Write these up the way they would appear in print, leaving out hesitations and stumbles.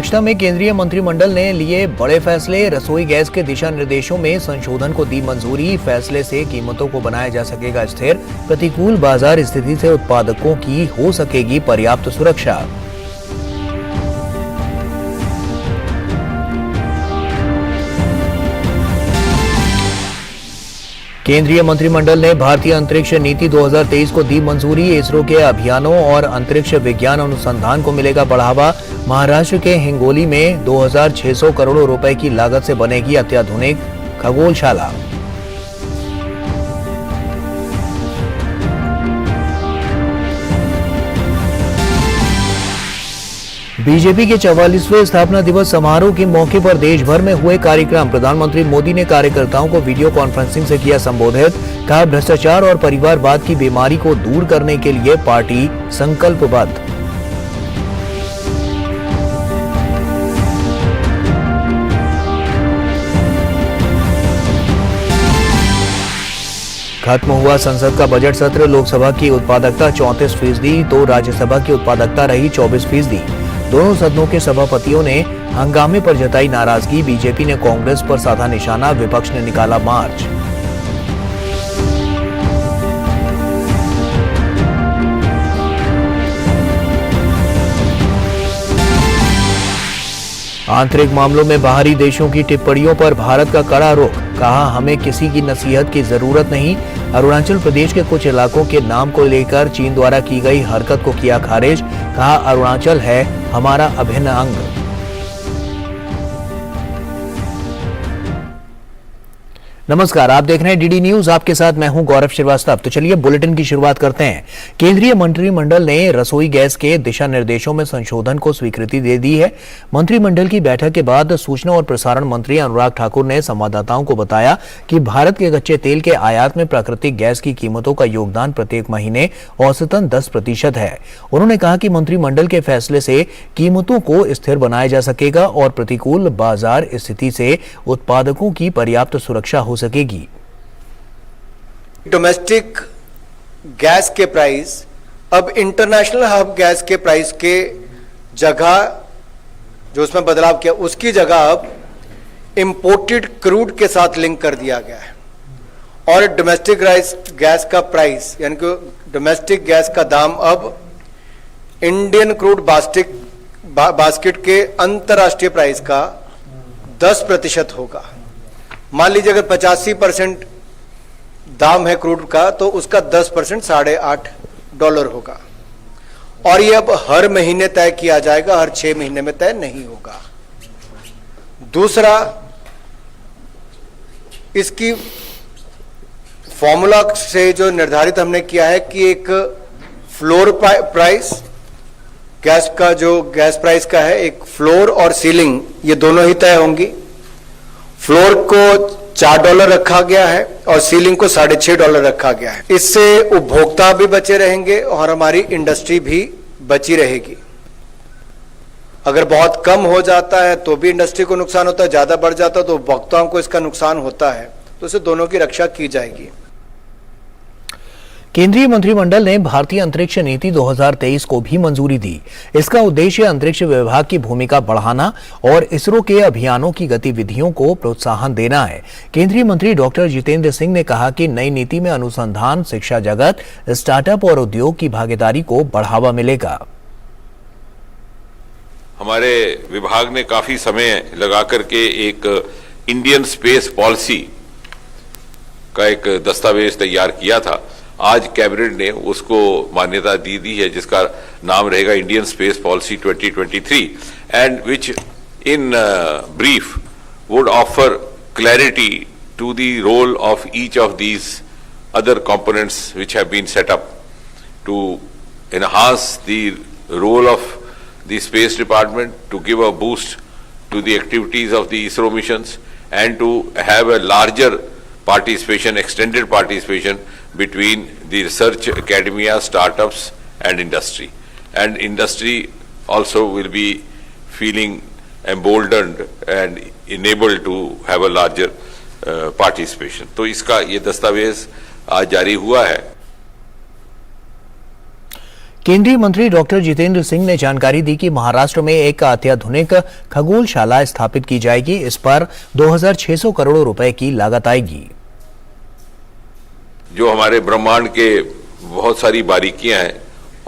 अध्यक्षता में केंद्रीय मंत्रिमंडल ने लिए बड़े फैसले। रसोई गैस के दिशा निर्देशों में संशोधन को दी मंजूरी। फैसले से कीमतों को बनाया जा सकेगा स्थिर। प्रतिकूल बाजार स्थिति से उत्पादकों की हो सकेगी पर्याप्त सुरक्षा। केंद्रीय मंत्रिमंडल ने भारतीय अंतरिक्ष नीति 2023 को दी मंजूरी। इसरो के अभियानों और अंतरिक्ष विज्ञान अनुसंधान को मिलेगा बढ़ावा। महाराष्ट्र के हिंगोली में 2600 करोड़ रुपए की लागत से बनेगी अत्याधुनिक खगोलशाला। बीजेपी के 44वें स्थापना दिवस समारोह के मौके पर देश भर में हुए कार्यक्रम। प्रधानमंत्री मोदी ने कार्यकर्ताओं को वीडियो कॉन्फ्रेंसिंग से किया संबोधित। कहा, भ्रष्टाचार और परिवारवाद की बीमारी को दूर करने के लिए पार्टी संकल्पबद्ध। खत्म हुआ संसद का बजट सत्र। लोकसभा की उत्पादकता 34% तो राज्यसभा की उत्पादकता रही 24%। दोनों सदनों के सभापतियों ने हंगामे पर जताई नाराजगी। बीजेपी ने कांग्रेस पर साधा निशाना। विपक्ष ने निकाला मार्च। आंतरिक मामलों में बाहरी देशों की टिप्पणियों पर भारत का कड़ा रुख। कहा, हमें किसी की नसीहत की जरूरत नहीं। अरुणाचल प्रदेश के कुछ इलाकों के नाम को लेकर चीन द्वारा की गई हरकत को किया खारिज। कहा, अरुणाचल है हमारा अभिन्न अंग। नमस्कार, आप देख रहे हैं डीडी न्यूज। आपके साथ मैं हूं गौरव श्रीवास्तव। तो चलिए बुलेटिन की शुरुआत करते हैं। केंद्रीय मंत्रिमंडल ने रसोई गैस के दिशा निर्देशों में संशोधन को स्वीकृति दे दी है। मंत्रिमंडल की बैठक के बाद सूचना और प्रसारण मंत्री अनुराग ठाकुर ने संवाददाताओं को बताया कि भारत के कच्चे तेल के आयात में प्राकृतिक गैस की कीमतों का योगदान प्रत्येक महीने औसतन 10% है। उन्होंने कहा कि मंत्रिमंडल के फैसले से कीमतों को स्थिर बनाया जा सकेगा और प्रतिकूल बाजार स्थिति से उत्पादकों की पर्याप्त सुरक्षा हो सकेगी। डोमेस्टिक गैस के प्राइस अब इंटरनेशनल हब गैस के प्राइस के जगह जो उसमें बदलाव किया, उसकी जगह अब इंपोर्टेड क्रूड के साथ लिंक कर दिया गया है। और डोमेस्टिक गैस का प्राइस यानी कि डोमेस्टिक गैस का दाम अब इंडियन क्रूड बास्केट के अंतर्राष्ट्रीय प्राइस का 10% होगा। मान लीजिए अगर 85% दाम है क्रूड का तो उसका 10% $8.5 होगा। और ये अब हर महीने तय किया जाएगा, हर 6 महीने में तय नहीं होगा। दूसरा, इसकी फॉर्मूला से जो निर्धारित हमने किया है कि एक फ्लोर प्राइस गैस का जो गैस प्राइस का है, एक फ्लोर और सीलिंग ये दोनों ही तय होंगी। फ्लोर को $4 रखा गया है और सीलिंग को $6.5 रखा गया है। इससे उपभोक्ता भी बचे रहेंगे और हमारी इंडस्ट्री भी बची रहेगी। अगर बहुत कम हो जाता है तो भी इंडस्ट्री को नुकसान होता है, ज्यादा बढ़ जाता है तो उपभोक्ताओं को इसका नुकसान होता है, तो इससे दोनों की रक्षा की जाएगी। केंद्रीय मंत्रिमंडल ने भारतीय अंतरिक्ष नीति 2023 को भी मंजूरी दी। इसका उद्देश्य अंतरिक्ष विभाग की भूमिका बढ़ाना और इसरो के अभियानों की गतिविधियों को प्रोत्साहन देना है। केंद्रीय मंत्री डॉक्टर जितेंद्र सिंह ने कहा कि नई नीति में अनुसंधान, शिक्षा जगत, स्टार्टअप और उद्योग की भागीदारी को बढ़ावा मिलेगा। हमारे विभाग ने काफी समय लगा करके एक इंडियन स्पेस पॉलिसी का एक दस्तावेज तैयार किया था। आज कैबिनेट ने उसको मान्यता दी है, जिसका नाम रहेगा Indian space policy 2023 and which in brief would offer clarity to the role of each of these other components which have been set up to enhance the role of the space department, to give a boost to the activities of the ISRO missions and to have a larger participation, extended participation between the research academia, startups and industry. And industry also will be feeling emboldened and enabled to have a larger participation. तो इसका ये दस्तावेज आज जारी हुआ है। केंद्रीय मंत्री डॉक्टर जितेंद्र सिंह ने जानकारी दी कि महाराष्ट्र में एक अत्याधुनिक खगोलशाला स्थापित की जाएगी। इस पर 2600 करोड़ रुपए की लागत आएगी। जो हमारे ब्रह्मांड के बहुत सारी बारीकियां हैं,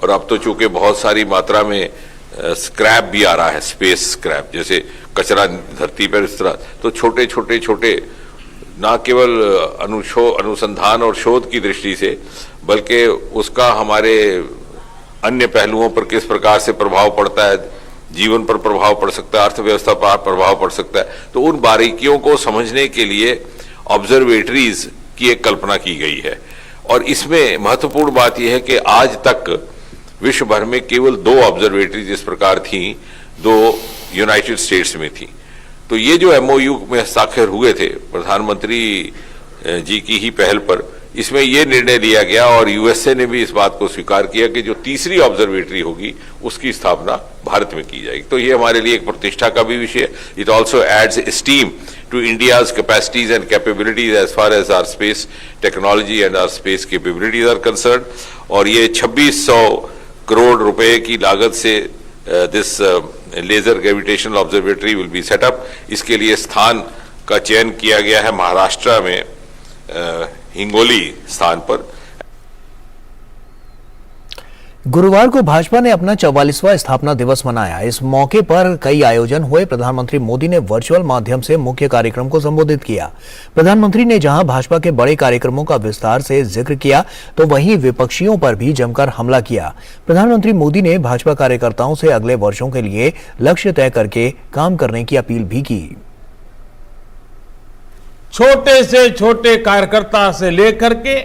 और अब तो चूंकि बहुत सारी मात्रा में स्क्रैप भी आ रहा है, स्पेस स्क्रैप, जैसे कचरा धरती पर इस तरह, तो छोटे छोटे छोटे ना केवल अनुसंधान और शोध की दृष्टि से, बल्कि उसका हमारे अन्य पहलुओं पर किस प्रकार से प्रभाव पड़ता है, जीवन पर प्रभाव पड़ सकता है, अर्थव्यवस्था पर प्रभाव पड़ सकता है, तो उन बारीकियों को समझने के लिए ऑब्जर्वेटरीज की एक कल्पना की गई है। और इसमें महत्वपूर्ण बात यह है कि आज तक विश्व भर में केवल 2 ऑब्जर्वेटरीज इस प्रकार थी, 2 यूनाइटेड स्टेट्स में थी। तो ये जो एमओयू में हस्ताक्षर हुए थे प्रधानमंत्री जी की ही पहल पर, इसमें ये निर्णय लिया गया और यूएसए ने भी इस बात को स्वीकार किया कि जो तीसरी ऑब्जर्वेटरी होगी उसकी स्थापना भारत में की जाएगी। तो ये हमारे लिए एक प्रतिष्ठा का भी विषय है। It also adds steam to India's capacities and capabilities as far as our space technology and our space capabilities are concern. और ये 2600 करोड़ रुपए की लागत से this laser gravitational observatory will be set up. इसके लिए स्थान का चयन किया गया है महाराष्ट्र में हिंगोली स्थान पर। गुरुवार को भाजपा ने अपना 44वां स्थापना दिवस मनाया। इस मौके पर कई आयोजन हुए। प्रधानमंत्री मोदी ने वर्चुअल माध्यम से मुख्य कार्यक्रम को संबोधित किया। प्रधानमंत्री ने जहां भाजपा के बड़े कार्यक्रमों का विस्तार से जिक्र किया, तो वहीं विपक्षियों पर भी जमकर हमला किया। प्रधानमंत्री मोदी ने भाजपा कार्यकर्ताओं से अगले वर्षों के लिए लक्ष्य तय करके काम करने की अपील भी की। छोटे से छोटे कार्यकर्ता से लेकर के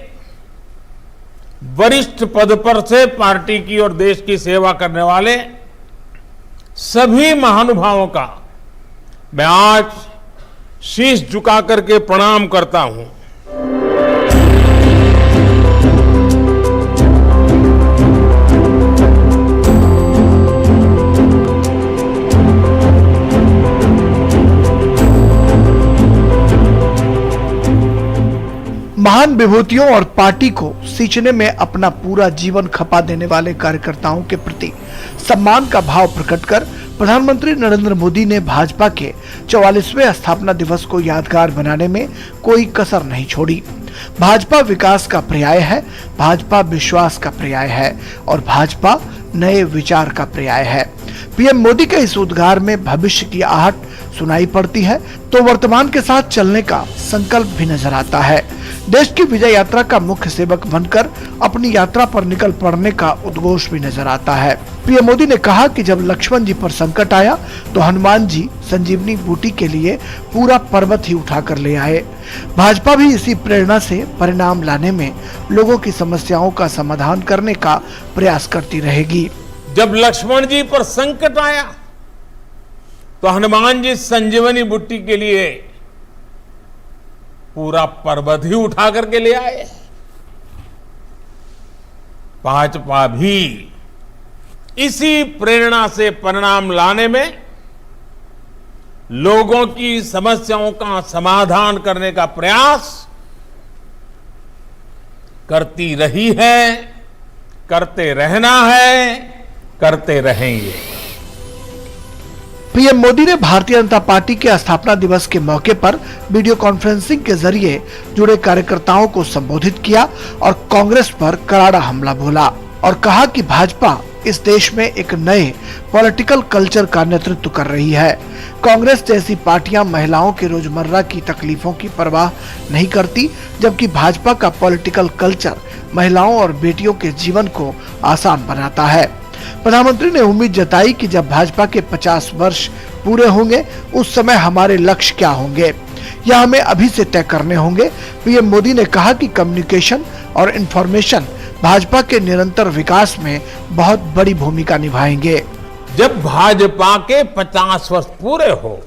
वरिष्ठ पद पर से पार्टी की और देश की सेवा करने वाले सभी महानुभावों का मैं आज शीश झुका करके प्रणाम करता हूं। महान विभूतियों और पार्टी को सींचने में अपना पूरा जीवन खपा देने वाले कार्यकर्ताओं के प्रति सम्मान का भाव प्रकट कर प्रधानमंत्री नरेंद्र मोदी ने भाजपा के 44वें स्थापना दिवस को यादगार बनाने में कोई कसर नहीं छोड़ी। भाजपा विकास का पर्याय है, भाजपा विश्वास का पर्याय है और भाजपा नए विचार का पर्याय है। पीएम मोदी के इस उद्गार में भविष्य की आहट सुनाई पड़ती है तो वर्तमान के साथ चलने का संकल्प भी नजर आता है। देश की विजय यात्रा का मुख्य सेवक बनकर अपनी यात्रा पर निकल पड़ने का उद्घोष भी नजर आता है। पीएम मोदी ने कहा कि जब लक्ष्मण जी पर संकट आया तो हनुमान जी संजीवनी बूटी के लिए पूरा पर्वत ही उठाकर ले आए। भाजपा भी इसी प्रेरणा से परिणाम लाने में लोगों की समस्याओं का समाधान करने का प्रयास करती रहेगी। जब लक्ष्मण जी पर संकट आया तो हनुमान जी संजीवनी बूटी के लिए पूरा पर्वत ही उठा करके ले आए। भाजपा भी इसी प्रेरणा से परिणाम लाने में लोगों की समस्याओं का समाधान करने का प्रयास करती रही है, करते रहना है, करते रहेंगे। पीएम मोदी ने भारतीय जनता पार्टी के स्थापना दिवस के मौके पर वीडियो कॉन्फ्रेंसिंग के जरिए जुड़े कार्यकर्ताओं को संबोधित किया और कांग्रेस पर करारा हमला बोला और कहा कि भाजपा इस देश में एक नए पॉलिटिकल कल्चर का नेतृत्व कर रही है। कांग्रेस जैसी पार्टियां महिलाओं के रोजमर्रा की तकलीफों की परवाह नहीं करती, जबकि भाजपा का पॉलिटिकल कल्चर महिलाओं और बेटियों के जीवन को आसान बनाता है। प्रधानमंत्री ने उम्मीद जताई कि जब भाजपा के 50 वर्ष पूरे होंगे उस समय हमारे लक्ष्य क्या होंगे, यह हमें अभी से तय करने होंगे। पीएम मोदी ने कहा कि कम्युनिकेशन और इंफॉर्मेशन भाजपा के निरंतर विकास में बहुत बड़ी भूमिका निभाएंगे। जब भाजपा के 50 वर्ष पूरे हो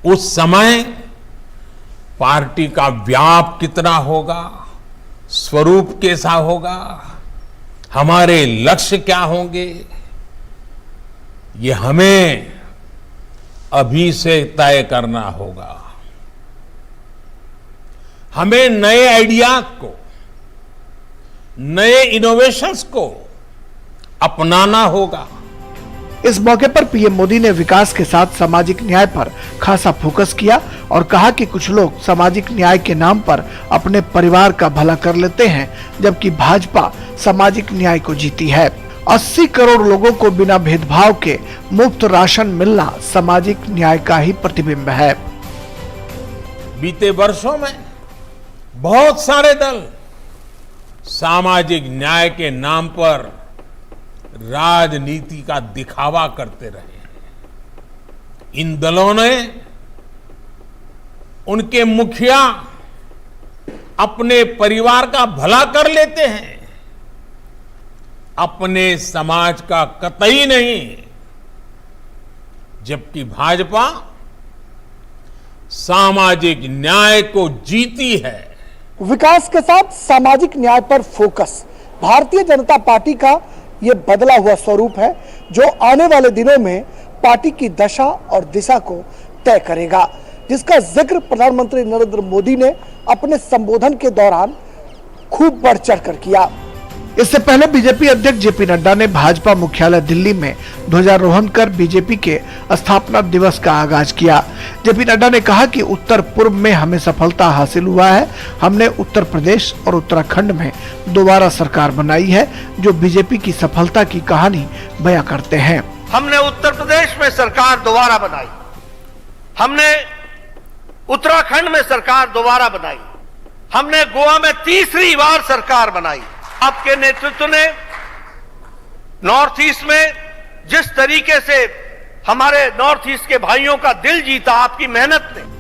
उस समय पार्टी का व्याप कितना होगा, स्वरूप कैसा होगा, हमारे लक्ष्य क्या होंगे, ये हमें अभी से तय करना होगा। हमें नए आइडियाज को, नए इनोवेशंस को अपनाना होगा। इस मौके पर पीएम मोदी ने विकास के साथ सामाजिक न्याय पर खासा फोकस किया और कहा कि कुछ लोग सामाजिक न्याय के नाम पर अपने परिवार का भला कर लेते हैं, जबकि भाजपा सामाजिक न्याय को जीती है। 80 करोड़ लोगों को बिना भेदभाव के मुफ्त राशन मिलना सामाजिक न्याय का ही प्रतिबिंब है। बीते वर्षों में बहुत सारे दल सामाजिक न्याय के नाम पर राजनीति का दिखावा करते रहे। इन दलों ने उनके मुखिया अपने परिवार का भला कर लेते हैं, अपने समाज का कतई नहीं, जबकि भाजपा सामाजिक न्याय को जीती है। विकास के साथ सामाजिक न्याय पर फोकस भारतीय जनता पार्टी का ये बदला हुआ स्वरूप है, जो आने वाले दिनों में पार्टी की दशा और दिशा को तय करेगा, जिसका जिक्र प्रधानमंत्री नरेंद्र मोदी ने अपने संबोधन के दौरान खूब बढ़ चढ़कर किया। इससे पहले बीजेपी अध्यक्ष जेपी नड्डा ने भाजपा मुख्यालय दिल्ली में ध्वजारोहण कर बीजेपी के स्थापना दिवस का आगाज किया। जेपी नड्डा ने कहा कि उत्तर पूर्व में हमें सफलता हासिल हुआ है। हमने उत्तर प्रदेश और उत्तराखंड में दोबारा सरकार बनाई है, जो बीजेपी की सफलता की कहानी बयां करते हैं। हमने उत्तर प्रदेश में सरकार दोबारा बनाई, हमने उत्तराखंड में सरकार दोबारा बनाई, हमने गोवा में तीसरी बार सरकार बनाई। आपके नेतृत्व ने नॉर्थ ईस्ट में जिस तरीके से हमारे नॉर्थ ईस्ट के भाइयों का दिल जीता, आपकी मेहनत ने।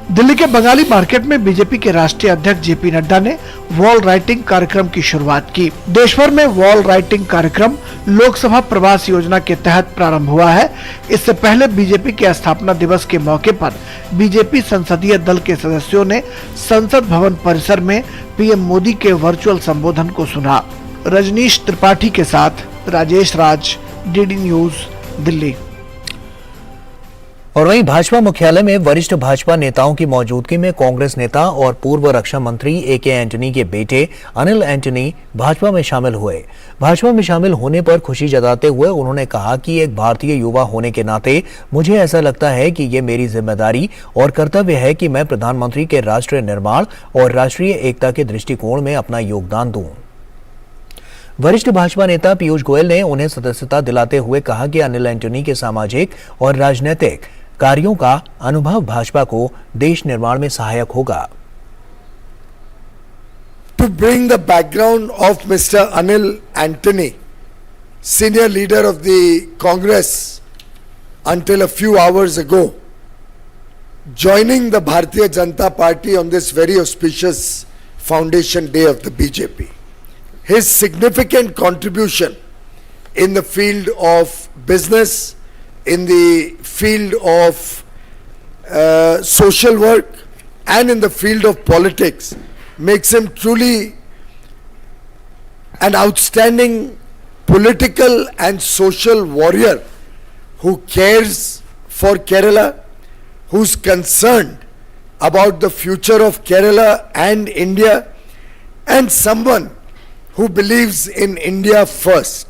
दिल्ली के बंगाली मार्केट में बीजेपी के राष्ट्रीय अध्यक्ष जेपी नड्डा ने वॉल राइटिंग कार्यक्रम की शुरुआत की। देश भर में वॉल राइटिंग कार्यक्रम लोकसभा प्रवास योजना के तहत प्रारंभ हुआ है। इससे पहले बीजेपी के स्थापना दिवस के मौके पर बीजेपी संसदीय दल के सदस्यों ने संसद भवन परिसर में पीएम मोदी के वर्चुअल संबोधन को सुना। रजनीश त्रिपाठी के साथ राजेश राज, डीडी न्यूज, दिल्ली। और वहीं भाजपा मुख्यालय में वरिष्ठ भाजपा नेताओं की मौजूदगी में कांग्रेस नेता और पूर्व रक्षा मंत्री ए.के. एंटनी के बेटे अनिल एंटनी भाजपा में शामिल हुए। भाजपा में शामिल होने पर खुशी जताते हुए उन्होंने कहा कि एक भारतीय युवा होने के नाते मुझे ऐसा लगता है कि ये मेरी जिम्मेदारी और कर्तव्य है कि मैं प्रधानमंत्री के राष्ट्र निर्माण और राष्ट्रीय एकता के दृष्टिकोण में अपना योगदान दूं। वरिष्ठ भाजपा नेता पीयूष गोयल ने उन्हें सदस्यता दिलाते हुए कहा कि अनिल एंटनी के सामाजिक और राजनीतिक कार्यों का अनुभव भाजपा को देश निर्माण में सहायक होगा। To bring the background of Mr. Anil Antony, senior leader of the Congress until a few hours ago, joining the Bharatiya Janata Party on this very auspicious foundation day of the BJP. His significant contribution in the field of business, in the field of social work, and in the field of politics makes him truly an outstanding political and social warrior who cares for Kerala, who's concerned about the future of Kerala and India, and someone who believes in India first.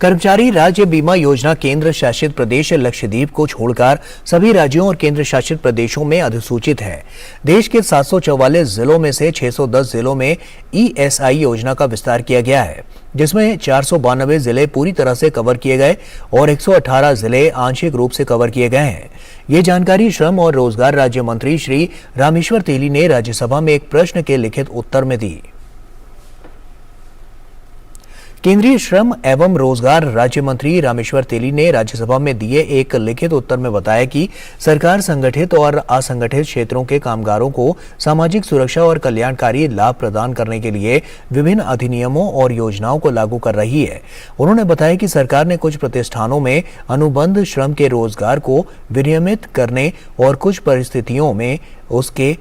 कर्मचारी राज्य बीमा योजना केंद्र शासित प्रदेश लक्षद्वीप को छोड़कर सभी राज्यों और केंद्र शासित प्रदेशों में अधिसूचित है। देश के 744 जिलों में से 610 जिलों में ईएसआई योजना का विस्तार किया गया है, जिसमें 492 जिले पूरी तरह से कवर किए गए और 118 जिले आंशिक रूप से कवर किए गए हैं। ये जानकारी श्रम और रोजगार राज्य मंत्री श्री रामेश्वर तेली ने राज्यसभा में एक प्रश्न के लिखित उत्तर में दी। केंद्रीय श्रम एवं रोजगार राज्य मंत्री रामेश्वर तेली ने राज्यसभा में दिए एक लिखित उत्तर में बताया कि सरकार संगठित और असंगठित क्षेत्रों के कामगारों को सामाजिक सुरक्षा और कल्याणकारी लाभ प्रदान करने के लिए विभिन्न अधिनियमों और योजनाओं को लागू कर रही है। उन्होंने बताया कि सरकार ने कुछ प्रतिष्ठानों में अनुबंध श्रम के रोजगार को विनियमित करने और कुछ परिस्थितियों में उसके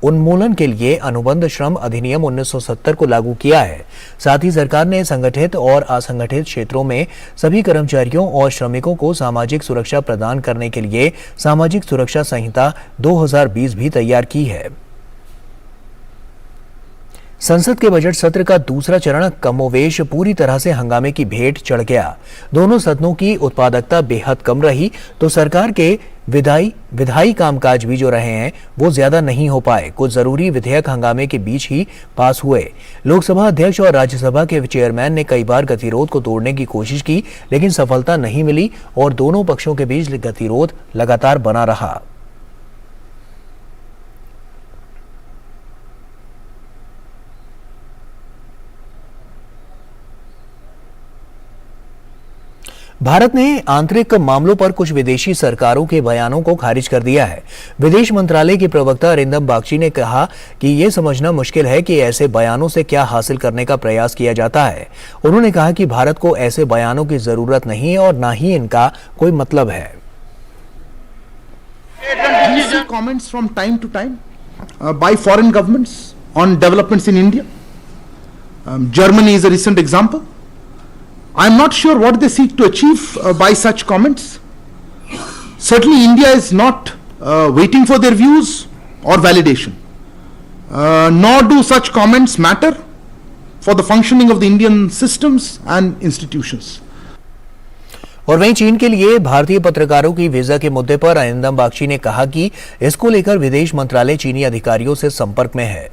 उन्मूलन के लिए अनुबंध श्रम अधिनियम 1970 को लागू किया है। साथ ही सरकार ने संगठित और असंगठित क्षेत्रों में सभी कर्मचारियों और श्रमिकों को सामाजिक सुरक्षा प्रदान करने के लिए सामाजिक सुरक्षा संहिता 2020 भी तैयार की है। संसद के बजट सत्र का दूसरा चरण कमोवेश पूरी तरह से हंगामे की भेंट चढ़ गया। दोनों सदनों की उत्पादकता बेहद कम रही तो सरकार के विधायी कामकाज भी जो रहे हैं वो ज्यादा नहीं हो पाए। कुछ जरूरी विधेयक हंगामे के बीच ही पास हुए। लोकसभा अध्यक्ष और राज्यसभा के चेयरमैन ने कई बार गतिरोध को तोड़ने की कोशिश की, लेकिन सफलता नहीं मिली और दोनों पक्षों के बीच गतिरोध लगातार बना रहा। भारत ने आंतरिक मामलों पर कुछ विदेशी सरकारों के बयानों को खारिज कर दिया है। विदेश मंत्रालय के प्रवक्ता अरिंदम बागची ने कहा कि यह समझना मुश्किल है कि ऐसे बयानों से क्या हासिल करने का प्रयास किया जाता है। उन्होंने कहा कि भारत को ऐसे बयानों की जरूरत नहीं है और न ही इनका कोई मतलब है। We see comments from time to time by foreign governments on developments in India. Germany is a recent example. I am not sure what they seek to achieve by such comments. Certainly, India is not waiting for their views or validation. Nor do such comments matter for the functioning of the Indian systems and institutions. और वहीं चीन के लिए भारतीय पत्रकारों की visa के मुद्दे पर अरिंदम बागची ने कहा कि इसको लेकर विदेश मंत्रालय चीनी अधिकारियों से संपर्क में है।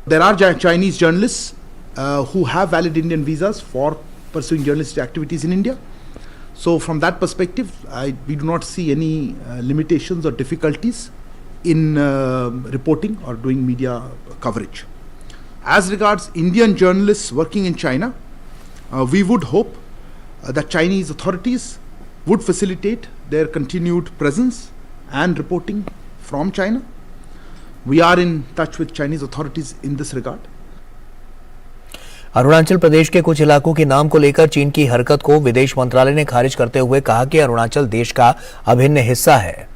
There are Chinese journalists who have valid Indian visas for pursuing journalistic activities in India. So from that perspective, we do not see any limitations or difficulties in reporting or doing media coverage. As regards Indian journalists working in China, we would hope that Chinese authorities would facilitate their continued presence and reporting from China. We are in touch with Chinese authorities in this regard. Arunachal Pradesh के कुछ इलाकों के नाम को लेकर चीन की हरकत को विदेश मंत्रालय ने खारिज करते हुए कहा कि अरुणाचल देश का अभिन्न हिस्सा है।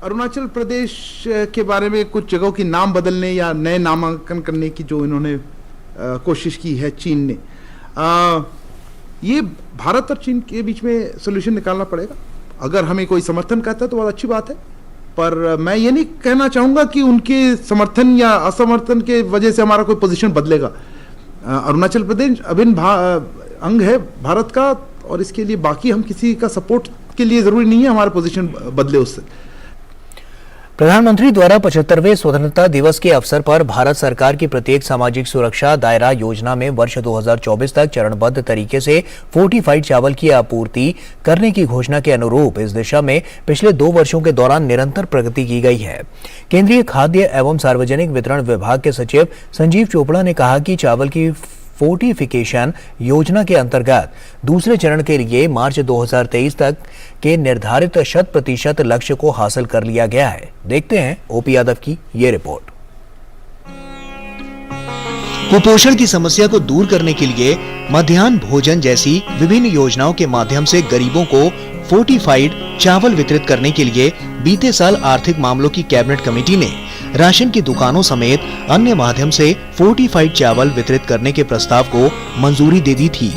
अरुणाचल प्रदेश के बारे में कुछ जगहों की नाम बदलने या नए नामांकन करने की जो इन्होंने कोशिश की है चीन ने, ये भारत और चीन के बीच में सोल्यूशन निकालना पड़ेगा। अगर हमें कोई समर्थन करता है तो बहुत अच्छी बात है, पर मैं ये नहीं कहना चाहूँगा कि उनके समर्थन या असमर्थन के वजह से हमारा कोई पोजीशन बदलेगा। अरुणाचल प्रदेश अभिन्न अंग है भारत का और इसके लिए बाकी हम किसी का सपोर्ट के लिए जरूरी नहीं है हमारा पोजीशन बदले उससे। प्रधानमंत्री द्वारा 75वें स्वतंत्रता दिवस के अवसर पर भारत सरकार की प्रत्येक सामाजिक सुरक्षा दायरा योजना में वर्ष 2024 तक चरणबद्ध तरीके से फोर्टिफाइड चावल की आपूर्ति करने की घोषणा के अनुरूप इस दिशा में पिछले 2 वर्षों के दौरान निरंतर प्रगति की गई है। केंद्रीय खाद्य एवं सार्वजनिक वितरण विभाग के सचिव संजीव चोपड़ा ने कहा कि चावल की फोर्टिफिकेशन योजना के अंतर्गत दूसरे चरण के लिए मार्च 2023 तक के निर्धारित 100% लक्ष्य को हासिल कर लिया गया है। देखते हैं ओपी यादव की ये रिपोर्ट। कुपोषण की समस्या को दूर करने के लिए मध्याह्न भोजन जैसी विभिन्न योजनाओं के माध्यम से गरीबों को फोर्टिफाइड चावल वितरित करने के लिए बीते साल आर्थिक मामलों की कैबिनेट कमेटी ने राशन की दुकानों समेत अन्य माध्यम से फोर्टिफाइड चावल वितरित करने के प्रस्ताव को मंजूरी दे दी थी।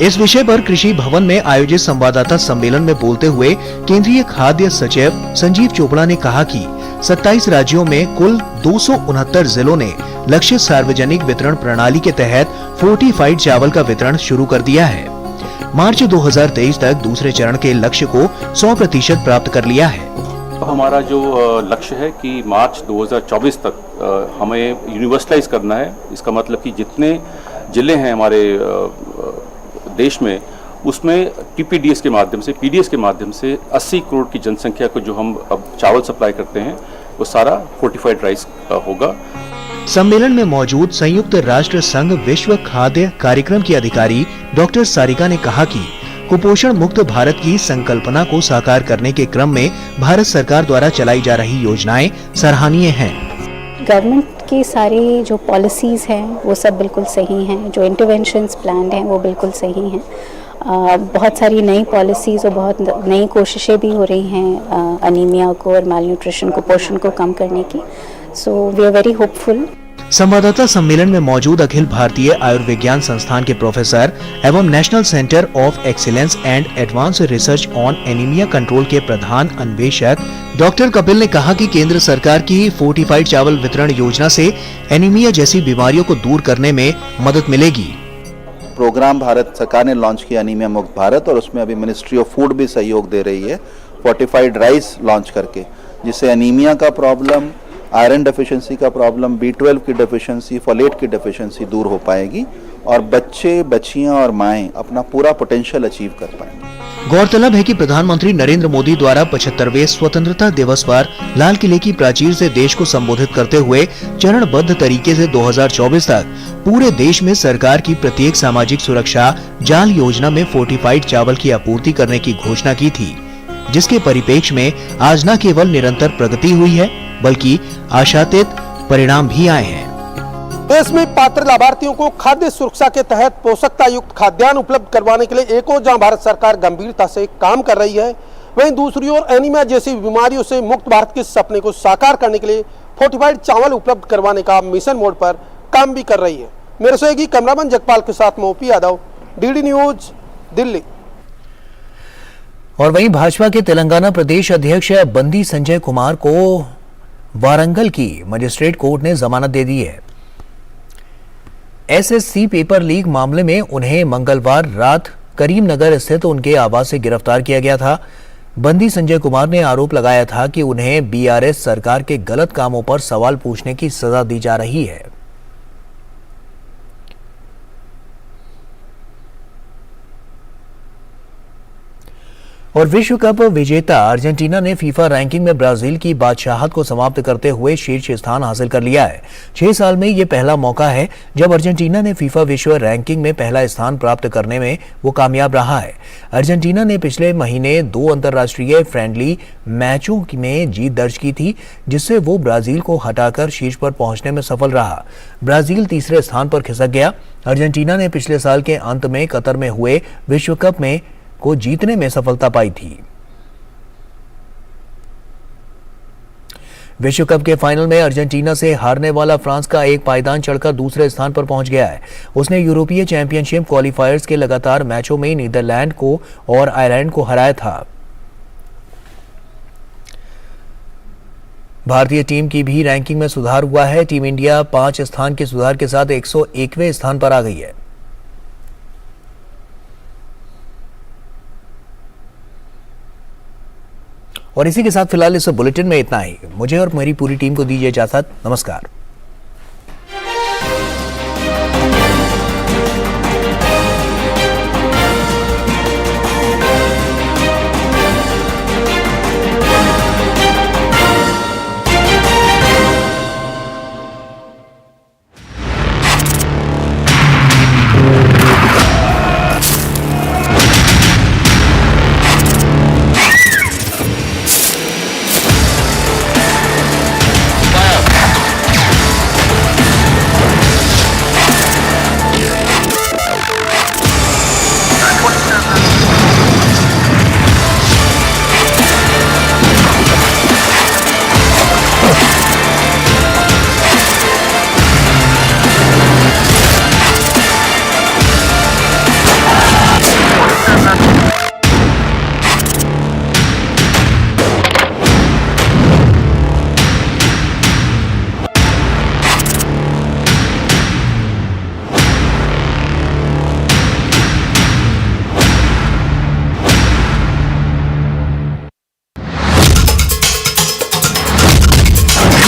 इस विषय पर कृषि भवन में आयोजित संवाददाता सम्मेलन में बोलते हुए केंद्रीय खाद्य सचिव संजीव चोपड़ा ने कहा कि 27 राज्यों में कुल 269 जिलों ने लक्षित सार्वजनिक वितरण प्रणाली के तहत फोर्टिफाइड चावल का वितरण शुरू कर दिया है। मार्च 2023 तक दूसरे चरण के लक्ष्य को 100% प्राप्त कर लिया है। हमारा जो लक्ष्य है कि मार्च 2024 तक हमें यूनिवर्सलाइज करना है। इसका मतलब कि जितने जिले हैं हमारे देश में उसमें टीपीडीएस के माध्यम से पीडीएस के माध्यम से 80 करोड़ की जनसंख्या को जो हम अब चावल सप्लाई करते हैं वो सारा फोर्टिफाइड राइस होगा। सम्मेलन में मौजूद संयुक्त राष्ट्र संघ विश्व खाद्य कार्यक्रम की अधिकारी डॉक्टर सारिका ने कहा कि कुपोषण मुक्त भारत की संकल्पना को साकार करने के क्रम में भारत सरकार द्वारा चलाई जा रही योजनाएं सराहनीय हैं। गवर्नमेंट की सारी जो पॉलिसीज़ हैं वो सब बिल्कुल सही हैं, जो इंटरवेंशंस प्लान हैं वो बिल्कुल सही हैं। बहुत सारी नई पॉलिसीज़ और बहुत नई कोशिशें भी हो रही हैं अनीमिया को और माल न्यूट्रिशन कुपोषण को कम करने की। So we are very hopeful. संवाददाता सम्मेलन में मौजूद अखिल भारतीय आयुर्विज्ञान संस्थान के प्रोफेसर एवं national centre of excellence and advance research on anaemia control के प्रधान अन्वेषक डॉक्टर कपिल ने कहा कि केंद्र सरकार की फोर्टिफाइड चावल वितरण योजना से एनीमिया जैसी बीमारियों को दूर करने में मदद मिलेगी। प्रोग्राम भारत सरकार ने लॉन्च किया एनीमिया मुक्त भारत, और उसमें अभी मिनिस्ट्री ऑफ फूड भी सहयोग दे रही है फोर्टिफाइड राइस लॉन्च करके, जिससे एनीमिया का प्रॉब्लम, आयरन डेफिशिएंसी का प्रॉब्लम, B12 की डेफिशिएंसी, फोलेट की डेफिशिएंसी दूर हो पाएगी और बच्चे, बच्चियां और माएं अपना पूरा पोटेंशियल अचीव कर पाएंगे। गौरतलब है कि प्रधानमंत्री नरेंद्र मोदी द्वारा 75वें स्वतंत्रता दिवस पर लाल किले की प्राचीर से देश को संबोधित करते हुए चरणबद्ध तरीके से 2024 तक पूरे देश में सरकार की प्रत्येक सामाजिक सुरक्षा जाल योजना में फोर्टिफाइड चावल की आपूर्ति करने की घोषणा की थी, जिसके परिप्रेक्ष्य में आज न केवल निरंतर प्रगति हुई है बल्कि आशातीत परिणाम भी आए हैं। देश में पात्र लाभार्थियों को खाद्य सुरक्षा के तहत पोषकता युक्त खाद्यान्न उपलब्ध करवाने के लिए एक ओर जहां भारत सरकार गंभीरता से काम कर रही है, वहीं दूसरी ओर एनीमिया जैसी बीमारियों से मुक्त भारत के सपने को साकार करने के लिए फोर्टिफाइड चावल उपलब्ध करवाने का मिशन मोड पर काम भी कर रही है। मेरे सहयोगी कैमरामैन जगपाल के साथ मोपी यादव, DD न्यूज, दिल्ली। और वहीं भाजपा के तेलंगाना प्रदेश अध्यक्ष बंदी संजय कुमार को वारंगल की मजिस्ट्रेट कोर्ट ने जमानत दे दी है। SSC पेपर लीक मामले में उन्हें मंगलवार रात करीमनगर स्थित उनके आवास से गिरफ्तार किया गया था। बंदी संजय कुमार ने आरोप लगाया था कि उन्हें BRS सरकार के गलत कामों पर सवाल पूछने की सजा दी जा रही है। और विश्व कप विजेता अर्जेंटीना ने फीफा रैंकिंग में ब्राजील की बादशाहत को समाप्त करते हुए शीर्ष स्थान हासिल कर लिया है। 6 साल में यह पहला मौका है जब अर्जेंटीना ने फीफा विश्व रैंकिंग में पहला स्थान प्राप्त करने में वो कामयाब रहा है। अर्जेंटीना ने पिछले महीने 2 अंतर्राष्ट्रीय फ्रेंडली मैचों में जीत दर्ज की थी, जिससे वो ब्राजील को हटाकर शीर्ष पर पहुंचने में सफल रहा। ब्राजील तीसरे स्थान पर खिसक गया। अर्जेंटीना ने पिछले साल के अंत में कतर में हुए विश्व कप में को जीतने में सफलता पाई थी। विश्व कप के फाइनल में अर्जेंटीना से हारने वाला फ्रांस का एक पायदान चढ़कर दूसरे स्थान पर पहुंच गया है। उसने यूरोपीय चैंपियनशिप क्वालिफायर्स के लगातार मैचों में नीदरलैंड को और आयरलैंड को हराया था। भारतीय टीम की भी रैंकिंग में सुधार हुआ है। टीम इंडिया 5 स्थान के सुधार के साथ 101वें स्थान पर आ गई है। और इसी के साथ फिलहाल इस बुलेटिन में इतना ही। मुझे और मेरी पूरी टीम को दीजिए इजाजत। नमस्कार।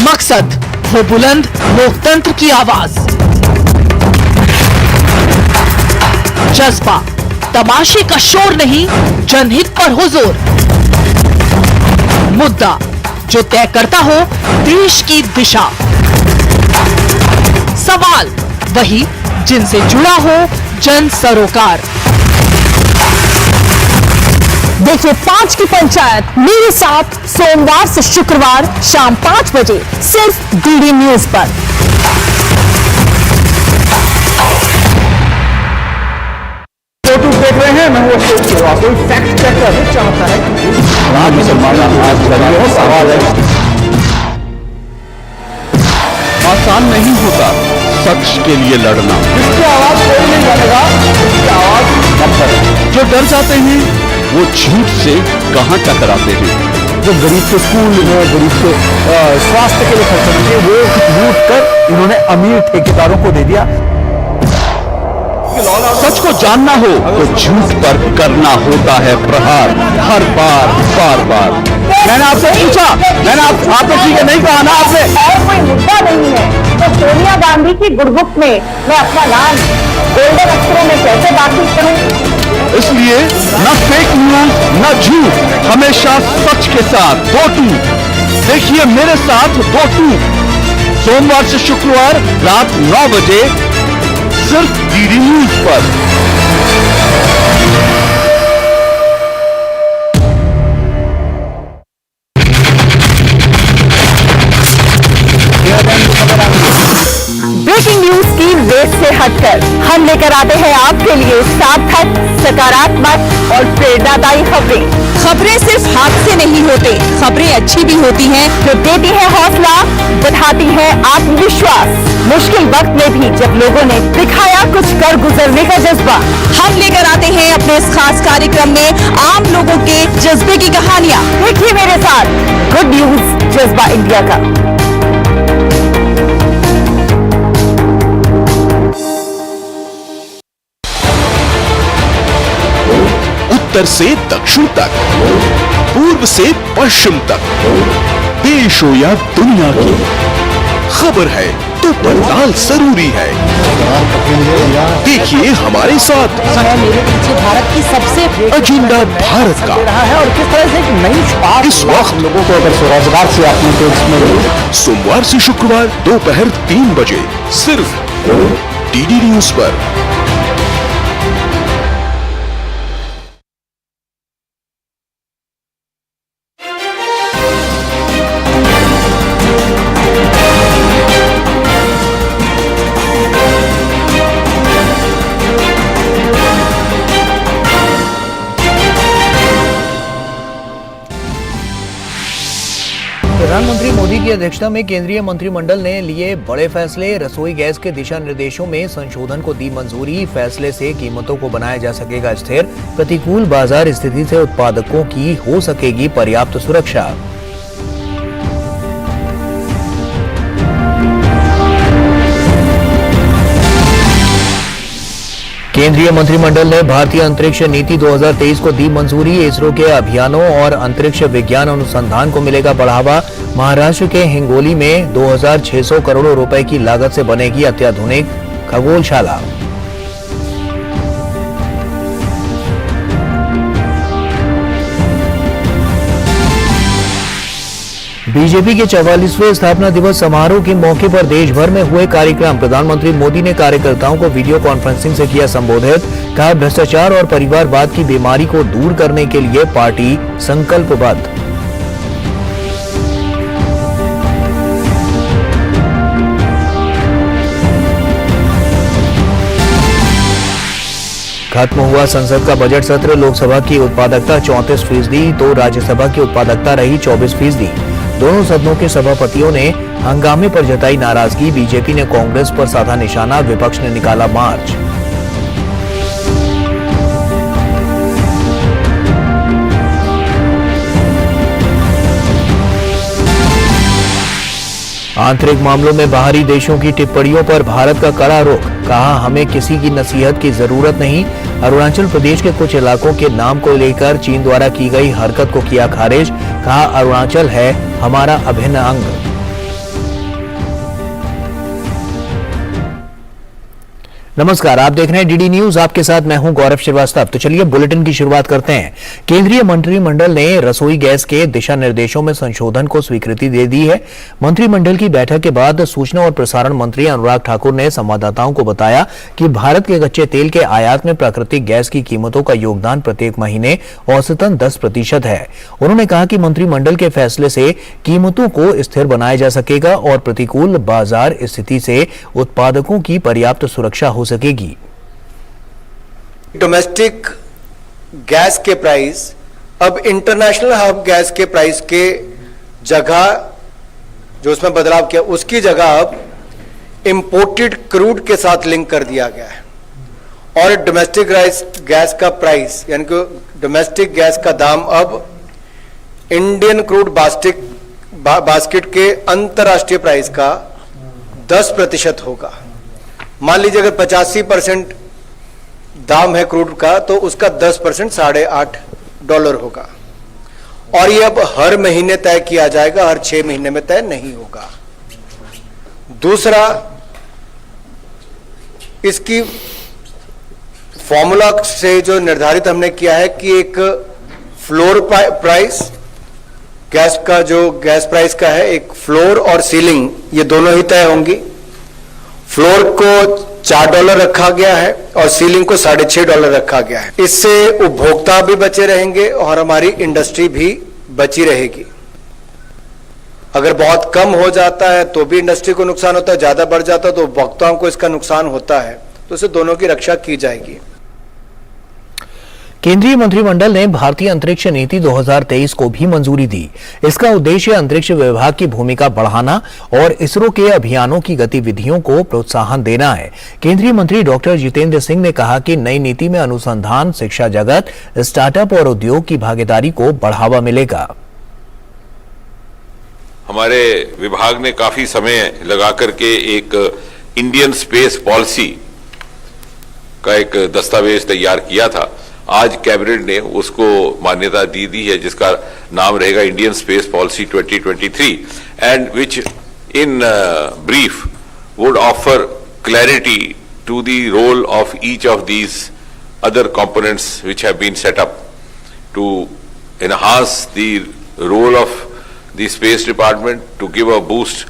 मकसद वो बुलंद लोकतंत्र की आवाज, जज्बा तमाशे का शोर नहीं, जनहित पर हुजूर, मुद्दा जो तय करता हो देश की दिशा, सवाल वही जिनसे जुड़ा हो जन सरोकार। देखिए 5 की पंचायत मेरे साथ सोमवार से शुक्रवार शाम 5 बजे सिर्फ DD न्यूज पर। यूट्यूब देख रहे हैं, मैं हूं अशोक श्रीवास्तव। कोई फैक्ट चेकर चाहता है कि मुसलमान आज सवाल है। आसान नहीं होता सच के लिए लड़ना। इसकी आवाज कोई नहीं बनेगा, इसकी आवाज जो डर जाते हैं वो झूठ से कहां टकराते हैं। जो गरीब के स्कूल में, गरीब के स्वास्थ्य के लिए खर्च करते वो लूट कर इन्होंने अमीर ठेकेदारों को दे दिया। सच को जानना हो तो झूठ पर करना होता है प्रहार, हर बार बार बार। मैंने आपसे पूछा, मैंने आपने ठीक है नहीं कहा ना आपने। और कोई मुद्दा नहीं है तो सोनिया गांधी की गुडबुक में मैं अपना नाम गोल्डन अक्षरों में कैसे दाखिल करूं? इसलिए न फेक न्यूज न झूठ, हमेशा सच के साथ दो टूक। देखिए मेरे साथ दो टूक, सोमवार से शुक्रवार रात 9 बजे सिर्फ डीडी न्यूज पर। ब्रेकिंग न्यूज की रेस से हटकर हम लेकर आते हैं आपके लिए सार्थक, सकारात्मक और प्रेरणादायी खबरें सिर्फ हादसे नहीं होते, खबरें अच्छी भी होती हैं जो देती है हौसला, बढ़ाती है आत्मविश्वास। मुश्किल वक्त में भी जब लोगों ने दिखाया कुछ कर गुजरने का जज्बा, हम लेकर आते हैं अपने इस खास कार्यक्रम में आम लोगों के जज्बे की कहानियां। देखिए मेरे साथ गुड न्यूज जज्बा इंडिया का। उत्तर से दक्षिण तक, पूर्व से पश्चिम तक, देश हो या दुनिया की खबर है तो पड़ताल जरूरी है। देखिए हमारे साथ मेरे पीछे भारत की सबसे एजेंडा भारत का है और किस तरह से एक नई छुपाव इस वक्त लोगों को अगर स्वरोजगार से आपने तो इसमें सोमवार से शुक्रवार दोपहर 3 बजे सिर्फ डीडी न्यूज पर। प्रधानमंत्री मोदी की अध्यक्षता में केंद्रीय मंत्रिमंडल ने लिए बड़े फैसले। रसोई गैस के दिशा निर्देशों में संशोधन को दी मंजूरी। फैसले से कीमतों को बनाया जा सकेगा स्थिर। प्रतिकूल बाजार स्थिति से उत्पादकों की हो सकेगी पर्याप्त सुरक्षा। केंद्रीय मंत्रिमंडल ने भारतीय अंतरिक्ष नीति 2023 को दी मंजूरी। इसरो के अभियानों और अंतरिक्ष विज्ञान अनुसंधान को मिलेगा बढ़ावा। महाराष्ट्र के हिंगोली में 2600 करोड़ रुपए की लागत से बनेगी अत्याधुनिक खगोलशाला। बीजेपी के 44वें स्थापना दिवस समारोह के मौके पर देश भर में हुए कार्यक्रम। प्रधानमंत्री मोदी ने कार्यकर्ताओं को वीडियो कॉन्फ्रेंसिंग से किया संबोधित। कहा, भ्रष्टाचार और परिवारवाद की बीमारी को दूर करने के लिए पार्टी संकल्पबद्ध। खत्म हुआ संसद का बजट सत्र। लोकसभा की उत्पादकता 34% तो राज्यसभा की उत्पादकता रही 24%। दोनों सदनों के सभापतियों ने हंगामे पर जताई नाराजगी। बीजेपी ने कांग्रेस पर साधा निशाना। विपक्ष ने निकाला मार्च। आंतरिक मामलों में बाहरी देशों की टिप्पणियों पर भारत का कड़ा रुख। कहा, हमें किसी की नसीहत की जरूरत नहीं। अरुणाचल प्रदेश के कुछ इलाकों के नाम को लेकर चीन द्वारा की गई हरकत को किया खारिज। कहा, अरुणाचल है हमारा अभिन्न अंग। नमस्कार, आप देख रहे हैं डीडी न्यूज। आपके साथ मैं हूं गौरव श्रीवास्तव। तो चलिए बुलेटिन की शुरुआत करते हैं। केंद्रीय मंत्रिमंडल ने रसोई गैस के दिशा निर्देशों में संशोधन को स्वीकृति दे दी है। मंत्रिमंडल की बैठक के बाद सूचना और प्रसारण मंत्री अनुराग ठाकुर ने संवाददाताओं को बताया कि भारत के कच्चे तेल के आयात में प्राकृतिक गैस की कीमतों का योगदान प्रत्येक महीने औसतन 10% है। उन्होंने कहा कि मंत्रिमंडल के फैसले से कीमतों को स्थिर बनाया जा सकेगा और प्रतिकूल बाजार स्थिति से उत्पादकों की पर्याप्त सुरक्षा हो सकेगी। डोमेस्टिक गैस के प्राइस अब इंटरनेशनल हब गैस के प्राइस के जगह जो उसमें बदलाव किया उसकी जगह अब इंपोर्टेड क्रूड के साथ लिंक कर दिया गया है और डोमेस्टिक गैस का प्राइस यानी कि डोमेस्टिक गैस का दाम अब इंडियन क्रूड बास्केट के अंतर्राष्ट्रीय प्राइस का 10% होगा। मान लीजिए अगर 85% दाम है क्रूड का तो उसका 10% $8.5 होगा और ये अब हर महीने तय किया जाएगा, हर 6 महीने में तय नहीं होगा। दूसरा, इसकी फॉर्मूला से जो निर्धारित हमने किया है कि एक फ्लोर प्राइस गैस का, जो गैस प्राइस का है, एक फ्लोर और सीलिंग ये दोनों ही तय होंगी। फ्लोर को $4 रखा गया है और सीलिंग को $6.5 रखा गया है। इससे उपभोक्ता भी बचे रहेंगे और हमारी इंडस्ट्री भी बची रहेगी। अगर बहुत कम हो जाता है तो भी इंडस्ट्री को नुकसान होता है, ज्यादा बढ़ जाता है तो उपभोक्ताओं को इसका नुकसान होता है, तो इससे दोनों की रक्षा की जाएगी। केंद्रीय मंत्रिमंडल ने भारतीय अंतरिक्ष नीति 2023 को भी मंजूरी दी। इसका उद्देश्य अंतरिक्ष विभाग की भूमिका बढ़ाना और इसरो के अभियानों की गतिविधियों को प्रोत्साहन देना है। केंद्रीय मंत्री डॉक्टर जितेंद्र सिंह ने कहा कि नई नीति में अनुसंधान, शिक्षा जगत, स्टार्टअप और उद्योग की भागीदारी को बढ़ावा मिलेगा। हमारे विभाग ने काफी समय लगा करके एक इंडियन स्पेस पॉलिसी का एक दस्तावेज तैयार किया था। आज कैबिनेट ने उसको मान्यता दी है, जिसका नाम रहेगा Indian space policy 2023 and which in brief would offer clarity to the role of each of these other components which have been set up to enhance the role of the Space Department, to give a boost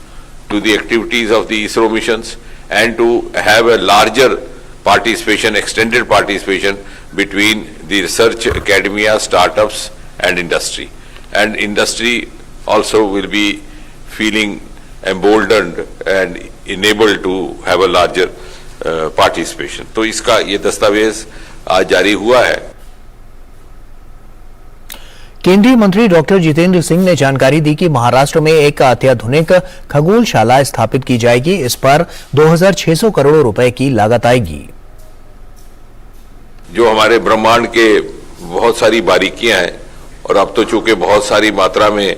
to the activities of the ISRO missions and to have a larger participation, extended participation between the research academia, startups and industry. And industry also will be feeling emboldened and enabled to have a larger participation. तो इसका ये दस्तावेज आज जारी हुआ है। केंद्रीय मंत्री डॉक्टर जितेंद्र सिंह ने जानकारी दी कि महाराष्ट्र में एक अत्याधुनिक खगोलशाला स्थापित की जाएगी। इस पर 2600 करोड़ रुपए की लागत आएगी। जो हमारे ब्रह्मांड के बहुत सारी बारीकियां हैं और अब तो चूंकि बहुत सारी मात्रा में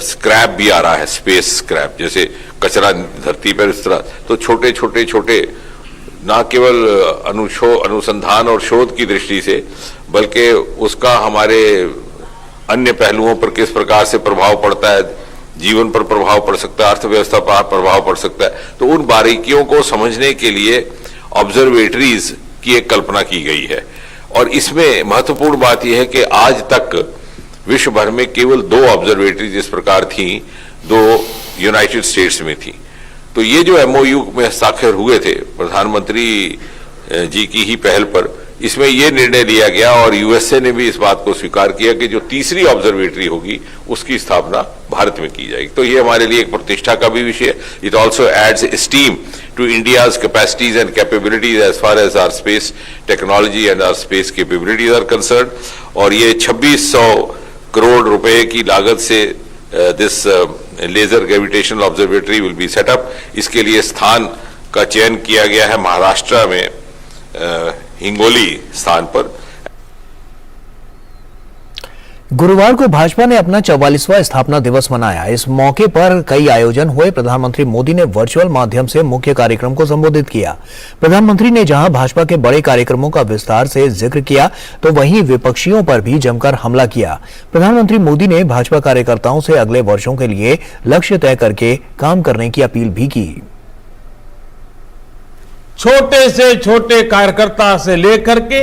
स्क्रैप भी आ रहा है, स्पेस स्क्रैप, जैसे कचरा धरती पर इस तरह, तो छोटे न केवल अनुसंधान और शोध की दृष्टि से बल्कि उसका हमारे अन्य पहलुओं पर किस प्रकार से प्रभाव पड़ता है, जीवन पर प्रभाव पड़ सकता है, अर्थव्यवस्था पर प्रभाव पड़ सकता है, तो उन बारीकियों को समझने के लिए ऑब्जर्वेटरीज की एक कल्पना की गई है। और इसमें महत्वपूर्ण बात यह है कि आज तक विश्व भर में केवल 2 ऑब्जर्वेटरीज इस प्रकार थी, 2 यूनाइटेड स्टेट्स में थी। तो ये जो MOU में हस्ताक्षर हुए थे प्रधानमंत्री जी की ही पहल पर, इसमें यह निर्णय लिया गया और USA ने भी इस बात को स्वीकार किया कि जो तीसरी ऑब्जर्वेटरी होगी उसकी स्थापना भारत में की जाएगी। तो ये हमारे लिए एक प्रतिष्ठा का भी विषय है। It also adds steam to India's capacities and capabilities as far as our space technology and our space capabilities are concern. और ये 2600 करोड़ रुपए की लागत से this laser gravitational observatory will be set up. इसके लिए स्थान का चयन किया गया है महाराष्ट्र में हिंगोली स्थान पर। गुरुवार को भाजपा ने अपना 44वां स्थापना दिवस मनाया। इस मौके पर कई आयोजन हुए। प्रधानमंत्री मोदी ने वर्चुअल माध्यम से मुख्य कार्यक्रम को संबोधित किया। प्रधानमंत्री ने जहां भाजपा के बड़े कार्यक्रमों का विस्तार से जिक्र किया तो वहीं विपक्षियों पर भी जमकर हमला किया। प्रधानमंत्री मोदी ने भाजपा कार्यकर्ताओं से अगले वर्षों के लिए लक्ष्य तय करके काम करने की अपील भी की। छोटे से छोटे कार्यकर्ता से लेकर के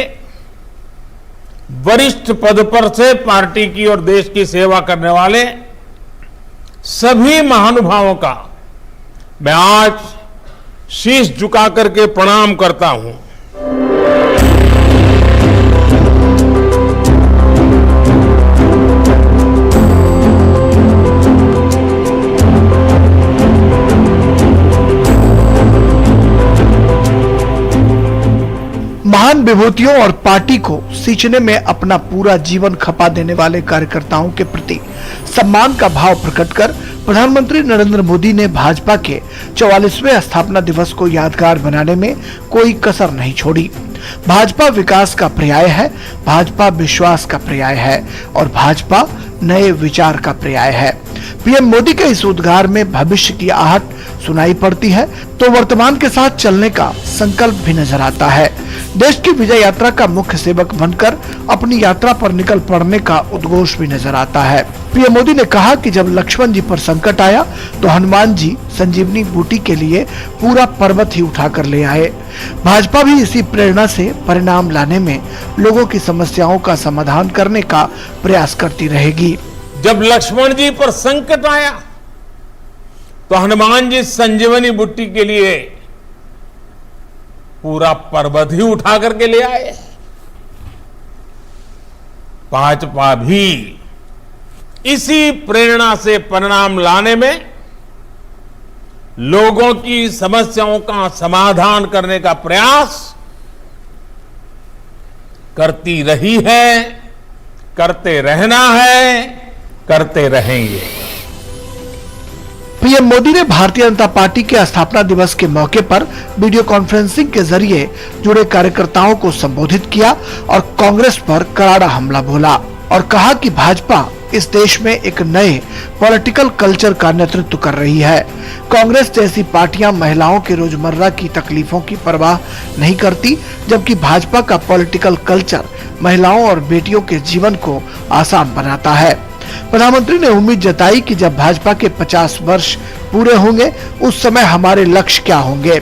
वरिष्ठ पद पर से पार्टी की और देश की सेवा करने वाले सभी महानुभावों का मैं आज शीश झुका करके प्रणाम करता हूं। महान विभूतियों और पार्टी को सींचने में अपना पूरा जीवन खपा देने वाले कार्यकर्ताओं के प्रति सम्मान का भाव प्रकट कर प्रधानमंत्री नरेंद्र मोदी ने भाजपा के 44वें स्थापना दिवस को यादगार बनाने में कोई कसर नहीं छोड़ी। भाजपा विकास का पर्याय है, भाजपा विश्वास का पर्याय है और भाजपा नए विचार का पर्याय है। पीएम मोदी के इस उद्गार में भविष्य की आहट सुनाई पड़ती है तो वर्तमान के साथ चलने का संकल्प भी नजर आता है। देश की विजय यात्रा का मुख्य सेवक बनकर अपनी यात्रा पर निकल पड़ने का उद्घोष भी नजर आता है। पीएम मोदी ने कहा कि जब लक्ष्मण जी पर संकट आया तो हनुमान जी संजीवनी बूटी के लिए पूरा पर्वत ही उठाकर ले आए। भाजपा भी इसी प्रेरणा से परिणाम लाने में लोगों की समस्याओं का समाधान करने का प्रयास करती रहेगी। जब लक्ष्मण जी पर संकट आया तो हनुमान जी संजीवनी बूटी के लिए पूरा पर्वत ही उठा करके ले आए। भाजपा भी इसी प्रेरणा से परिणाम लाने में लोगों की समस्याओं का समाधान करने का प्रयास करती रही है, करते रहना है, करते रहेंगे। पीएम मोदी ने भारतीय जनता पार्टी के स्थापना दिवस के मौके पर वीडियो कॉन्फ्रेंसिंग के जरिए जुड़े कार्यकर्ताओं को संबोधित किया और कांग्रेस पर करारा हमला बोला और कहा कि भाजपा इस देश में एक नए पॉलिटिकल कल्चर का नेतृत्व कर रही है। कांग्रेस जैसी पार्टियां महिलाओं के रोजमर्रा की तकलीफों की परवाह नहीं करती, जबकि भाजपा का पॉलिटिकल कल्चर महिलाओं और बेटियों के जीवन को आसान बनाता है। प्रधानमंत्री ने उम्मीद जताई कि जब भाजपा के 50 वर्ष पूरे होंगे उस समय हमारे लक्ष्य क्या होंगे,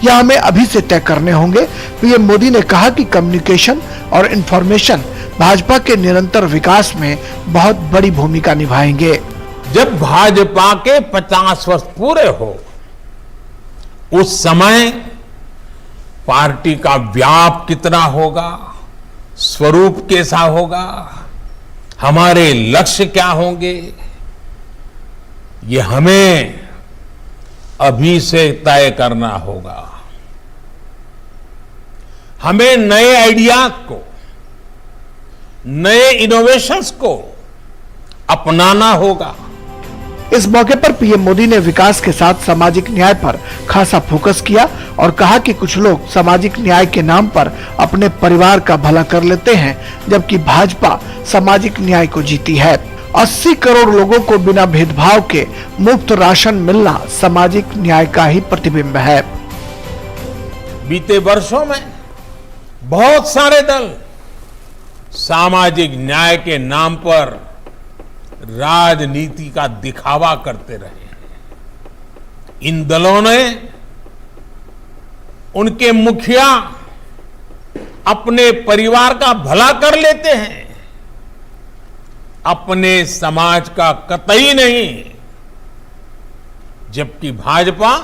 यह हमें अभी से तय करने होंगे। पीएम मोदी ने कहा कि कम्युनिकेशन और इंफॉर्मेशन भाजपा के निरंतर विकास में बहुत बड़ी भूमिका निभाएंगे। जब भाजपा के 50 वर्ष पूरे हो उस समय पार्टी का व्याप कितना होगा, स्वरूप कैसा होगा, हमारे लक्ष्य क्या होंगे, ये हमें अभी से तय करना होगा। हमें नए आइडियाज को, नए इनोवेशंस को अपनाना होगा। इस मौके पर पीएम मोदी ने विकास के साथ सामाजिक न्याय पर खासा फोकस किया और कहा कि कुछ लोग सामाजिक न्याय के नाम पर अपने परिवार का भला कर लेते हैं, जबकि भाजपा सामाजिक न्याय को जीती है। 80 करोड़ लोगों को बिना भेदभाव के मुफ्त राशन मिलना सामाजिक न्याय का ही प्रतिबिंब है। बीते वर्षों में बहुत सारे दल सामाजिक न्याय के नाम पर राजनीति का दिखावा करते रहे। इन दलों ने उनके मुखिया अपने परिवार का भला कर लेते हैं, अपने समाज का कतई नहीं, जबकि भाजपा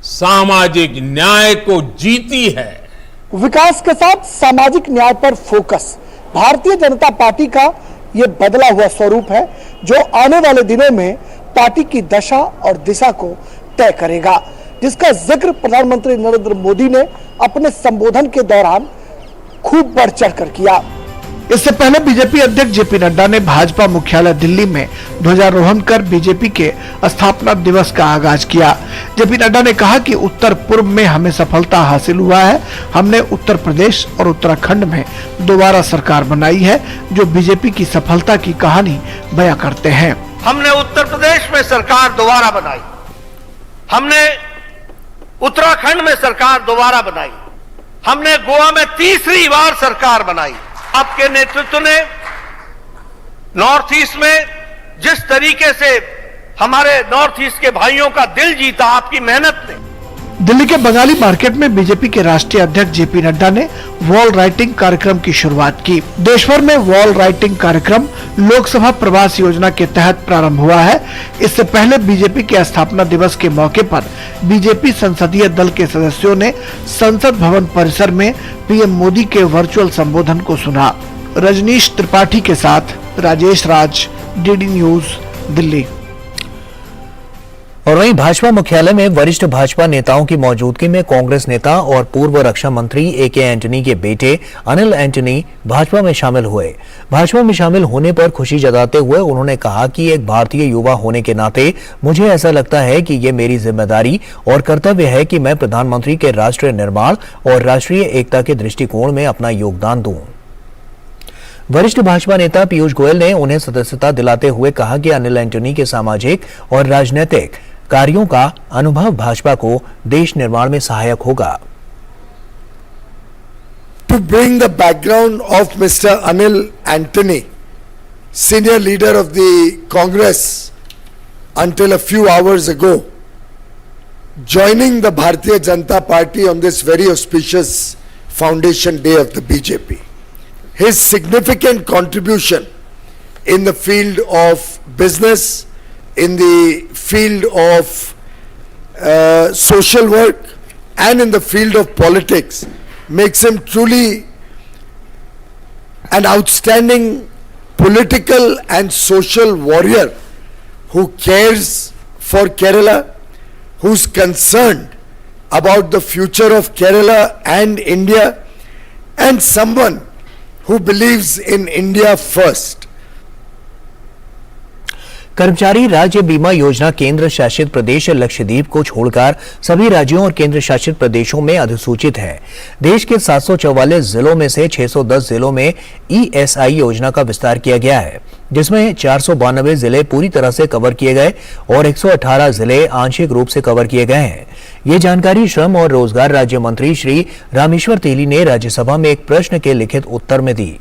सामाजिक न्याय को जीती है। विकास के साथ सामाजिक न्याय पर फोकस भारतीय जनता पार्टी का ये बदला हुआ स्वरूप है, जो आने वाले दिनों में पार्टी की दशा और दिशा को तय करेगा, जिसका जिक्र प्रधानमंत्री नरेंद्र मोदी ने अपने संबोधन के दौरान खूब बढ़ चढ़कर किया। इससे पहले बीजेपी अध्यक्ष जेपी नड्डा ने भाजपा मुख्यालय दिल्ली में ध्वजारोहण कर बीजेपी के स्थापना दिवस का आगाज किया। जेपी नड्डा ने कहा कि उत्तर पूर्व में हमें सफलता हासिल हुआ है। हमने उत्तर प्रदेश और उत्तराखंड में दोबारा सरकार बनाई है, जो बीजेपी की सफलता की कहानी बयां करते हैं। हमने उत्तर प्रदेश में सरकार दोबारा बनाई, हमने उत्तराखंड में सरकार दोबारा बनाई, हमने गोवा में तीसरी बार सरकार बनाई। आपके नेतृत्व ने नॉर्थ ईस्ट में जिस तरीके से हमारे नॉर्थ ईस्ट के भाइयों का दिल जीता, आपकी मेहनत ने। दिल्ली के बंगाली मार्केट में बीजेपी के राष्ट्रीय अध्यक्ष जेपी नड्डा ने वॉल राइटिंग कार्यक्रम की शुरुआत की। देश भर में वॉल राइटिंग कार्यक्रम लोकसभा प्रवास योजना के तहत प्रारंभ हुआ है। इससे पहले बीजेपी के स्थापना दिवस के मौके पर बीजेपी संसदीय दल के सदस्यों ने संसद भवन परिसर में पीएम मोदी के वर्चुअल संबोधन को सुना। रजनीश त्रिपाठी के साथ राजेश राज, डीडी न्यूज, दिल्ली। और वहीं भाजपा मुख्यालय में वरिष्ठ भाजपा नेताओं की मौजूदगी में कांग्रेस नेता और पूर्व रक्षा मंत्री ए.के. एंटनी के बेटे अनिल एंटनी भाजपा में शामिल हुए। भाजपा में शामिल होने पर खुशी जताते हुए उन्होंने कहा कि एक भारतीय युवा होने के नाते मुझे ऐसा लगता है कि ये मेरी जिम्मेदारी और कर्तव्य है कि मैं प्रधानमंत्री के राष्ट्रीय निर्माण और राष्ट्रीय एकता के दृष्टिकोण में अपना योगदान दूं। वरिष्ठ भाजपा नेता पीयूष गोयल ने उन्हें सदस्यता दिलाते हुए कहा कि अनिल एंटनी के सामाजिक और राजनीतिक कार्यों का अनुभव भाजपा को देश निर्माण में सहायक होगा। To bring the background of Mr. Anil Antony, senior leader of the Congress until a few hours ago, joining the Bharatiya Janata Party on this very auspicious foundation day of the BJP. His significant contribution in the field of business, in the field of social work and in the field of politics makes him truly an outstanding political and social warrior who cares for Kerala, who's concerned about the future of Kerala and India, and someone who believes in India first. कर्मचारी राज्य बीमा योजना केंद्र शासित प्रदेश लक्षद्वीप को छोड़कर सभी राज्यों और केंद्र शासित प्रदेशों में अधिसूचित है। देश के 744 जिलों में से 610 जिलों में ईएसआई योजना का विस्तार किया गया है, जिसमें 492 जिले पूरी तरह से कवर किए गए और 118 जिले आंशिक रूप से कवर किए गए हैं। ये जानकारी श्रम और रोजगार राज्य मंत्री श्री रामेश्वर तेली ने राज्यसभा में एक प्रश्न के लिखित उत्तर में दी।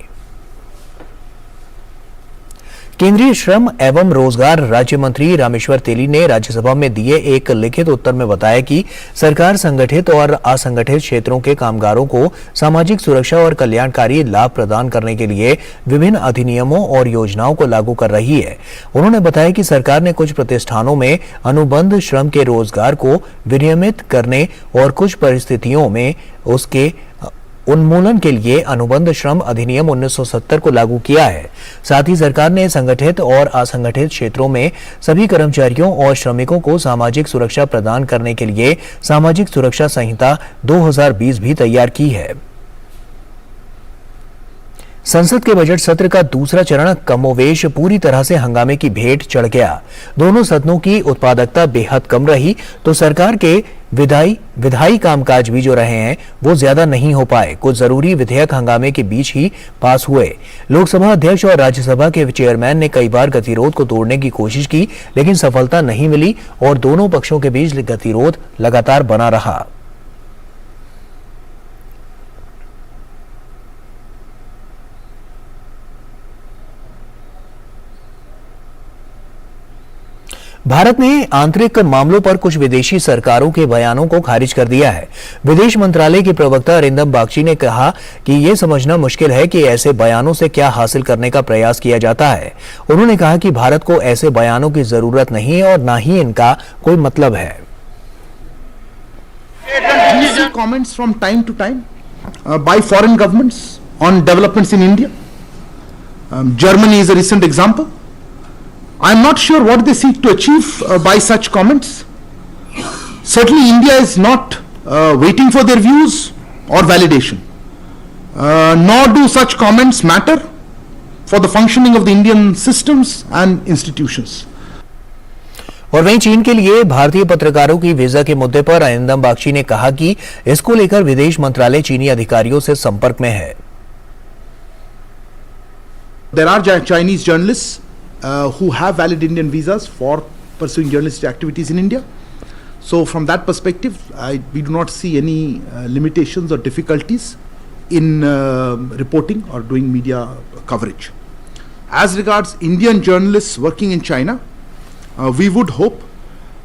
केंद्रीय श्रम एवं रोजगार राज्य मंत्री रामेश्वर तेली ने राज्यसभा में दिए एक लिखित उत्तर में बताया कि सरकार संगठित और असंगठित क्षेत्रों के कामगारों को सामाजिक सुरक्षा और कल्याणकारी लाभ प्रदान करने के लिए विभिन्न अधिनियमों और योजनाओं को लागू कर रही है। उन्होंने बताया कि सरकार ने कुछ प्रतिष्ठानों में अनुबंध श्रम के रोजगार को विनियमित करने और कुछ परिस्थितियों में उसके उन्मूलन के लिए अनुबंध श्रम अधिनियम 1970 को लागू किया है। साथ ही सरकार ने संगठित और असंगठित क्षेत्रों में सभी कर्मचारियों और श्रमिकों को सामाजिक सुरक्षा प्रदान करने के लिए सामाजिक सुरक्षा संहिता 2020 भी तैयार की है। संसद के बजट सत्र का दूसरा चरण कमोवेश पूरी तरह से हंगामे की भेंट चढ़ गया। दोनों सदनों की उत्पादकता बेहद कम रही तो सरकार के विधायी कामकाज भी जो रहे हैं वो ज्यादा नहीं हो पाए। कुछ जरूरी विधेयक हंगामे के बीच ही पास हुए। लोकसभा अध्यक्ष और राज्यसभा के चेयरमैन ने कई बार गतिरोध को तोड़ने की कोशिश की, लेकिन सफलता नहीं मिली और दोनों पक्षों के बीच गतिरोध लगातार बना रहा। भारत ने आंतरिक मामलों पर कुछ विदेशी सरकारों के बयानों को खारिज कर दिया है। विदेश मंत्रालय के प्रवक्ता अरिंदम बागची ने कहा कि यह समझना मुश्किल है कि ऐसे बयानों से क्या हासिल करने का प्रयास किया जाता है। उन्होंने कहा कि भारत को ऐसे बयानों की जरूरत नहीं है और न ही इनका कोई मतलब है। Comments from time to time by foreign governments on developments in India. Germany is a recent example. I am not sure what they seek to achieve by such comments. Certainly India is not waiting for their views or validation. Nor do such comments matter for the functioning of the Indian systems and institutions. और वहीं चीन के लिए भारतीय पत्रकारों की visa के मुद्दे पर अरिंदम बागची ने कहा कि इसको लेकर विदेश मंत्रालय चीनी अधिकारियों से संपर्क में है। There are Chinese journalists who have valid Indian visas for pursuing journalistic activities in India. So from that perspective, we do not see any limitations or difficulties in reporting or doing media coverage. As regards Indian journalists working in China, we would hope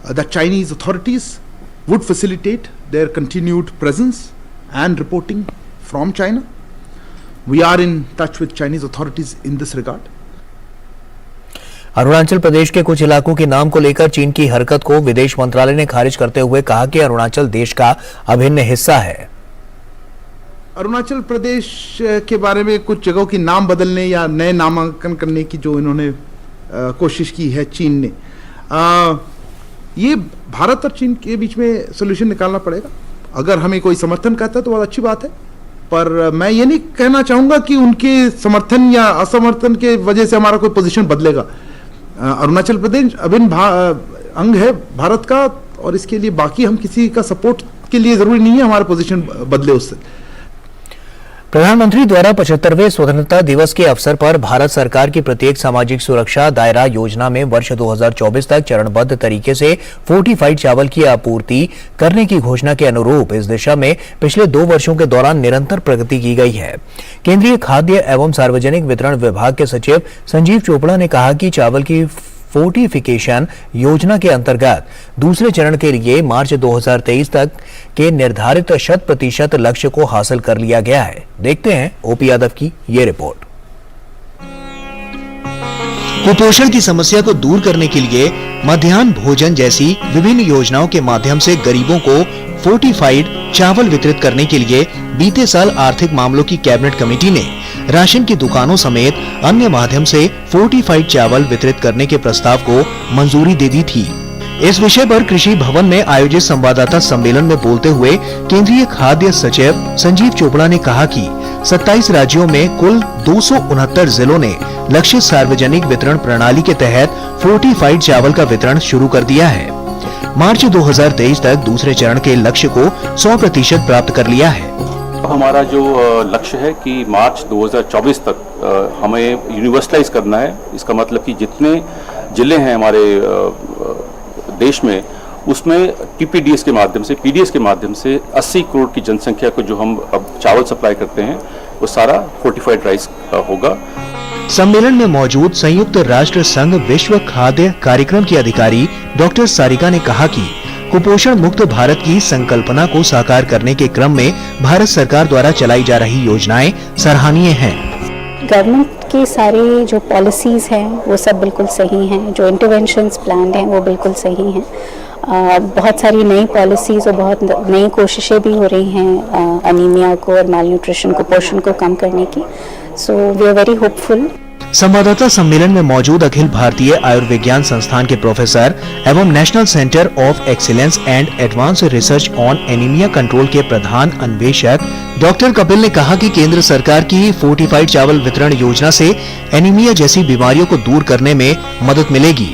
that Chinese authorities would facilitate their continued presence and reporting from China. We are in touch with Chinese authorities in this regard. Arunachal Pradesh के कुछ इलाकों के नाम को लेकर चीन की हरकत को विदेश मंत्रालय ने खारिज करते हुए कहा कि अरुणाचल देश का अभिन्न हिस्सा है। अरुणाचल प्रदेश के बारे में कुछ जगहों के नाम बदलने या नए नामांकन करने की जो इन्होंने कोशिश की है चीन ने, ये भारत और चीन के बीच में सोल्यूशन निकालना पड़ेगा। अगर हमें कोई समर्थन करता है तो बहुत अच्छी बात है, पर मैं ये नहीं कहना चाहूँगा कि उनके समर्थन या असमर्थन के वजह से हमारा कोई पोजीशन बदलेगा। अरुणाचल प्रदेश अभिन्न अंग है भारत का, और इसके लिए बाकी हम किसी का सपोर्ट के लिए जरूरी नहीं है हमारा पोजीशन बदले उससे। प्रधानमंत्री द्वारा 75वें स्वतंत्रता दिवस के अवसर पर भारत सरकार की प्रत्येक सामाजिक सुरक्षा दायरा योजना में वर्ष 2024 तक चरणबद्ध तरीके से फोर्टिफाइड चावल की आपूर्ति करने की घोषणा के अनुरूप इस दिशा में पिछले 2 वर्षों के दौरान निरंतर प्रगति की गई है। केंद्रीय खाद्य एवं सार्वजनिक वितरण विभाग के सचिव संजीव चोपड़ा ने कहा कि चावल की फोर्टिफिकेशन योजना के अंतर्गत दूसरे चरण के लिए मार्च 2023 तक के निर्धारित 100% लक्ष्य को हासिल कर लिया गया है। देखते हैं ओपी यादव की ये रिपोर्ट। कुपोषण की समस्या को दूर करने के लिए मध्याह्न भोजन जैसी विभिन्न योजनाओं के माध्यम से गरीबों को फोर्टिफाइड चावल वितरित करने के लिए बीते साल आर्थिक मामलों की कैबिनेट कमेटी ने राशन की दुकानों समेत अन्य माध्यम से फोर्टिफाइड चावल वितरित करने के प्रस्ताव को मंजूरी दे दी थी। इस विषय पर कृषि भवन में आयोजित संवाददाता सम्मेलन में बोलते हुए केंद्रीय खाद्य सचिव संजीव चोपड़ा ने कहा कि 27 राज्यों में कुल 269 जिलों ने लक्षित सार्वजनिक वितरण प्रणाली के तहत फोर्टिफाइड चावल का वितरण शुरू कर दिया है। मार्च 2023 तक दूसरे चरण के लक्ष्य को 100% प्राप्त कर लिया है। हमारा जो लक्ष्य है कि मार्च 2024 तक हमें यूनिवर्सलाइज करना है। इसका मतलब कि जितने जिले हैं हमारे देश में, उसमें टीपीडीएस के माध्यम से, पीडीएस के माध्यम से 80 करोड़ की जनसंख्या को जो हम अब चावल सप्लाई करते हैं वो सारा फोर्टिफाइड राइस होगा। सम्मेलन में मौजूद संयुक्त राष्ट्र संघ विश्व खाद्य कार्यक्रम की अधिकारी डॉक्टर सारिका ने कहा कि कुपोषण मुक्त भारत की संकल्पना को साकार करने के क्रम में भारत सरकार द्वारा चलाई जा रही योजनाएं सराहनीय हैं। गवर्नमेंट की सारी जो पॉलिसीज़ हैं वो सब बिल्कुल सही हैं, जो इंटरवेंशंस प्लान हैं वो बिल्कुल सही हैं। बहुत सारी नई पॉलिसीज़ और बहुत नई कोशिशें भी हो रही हैं अनीमिया को और माल न्यूट्रिशन कुपोषण को कम करने की। So we are very hopeful. संवाददाता सम्मेलन में मौजूद अखिल भारतीय आयुर्विज्ञान संस्थान के प्रोफेसर एवं national centre of excellence and advance research on anaemia control के प्रधान अन्वेषक डॉक्टर कपिल ने कहा कि केंद्र सरकार की फोर्टिफाइड चावल वितरण योजना से एनीमिया जैसी बीमारियों को दूर करने में मदद मिलेगी।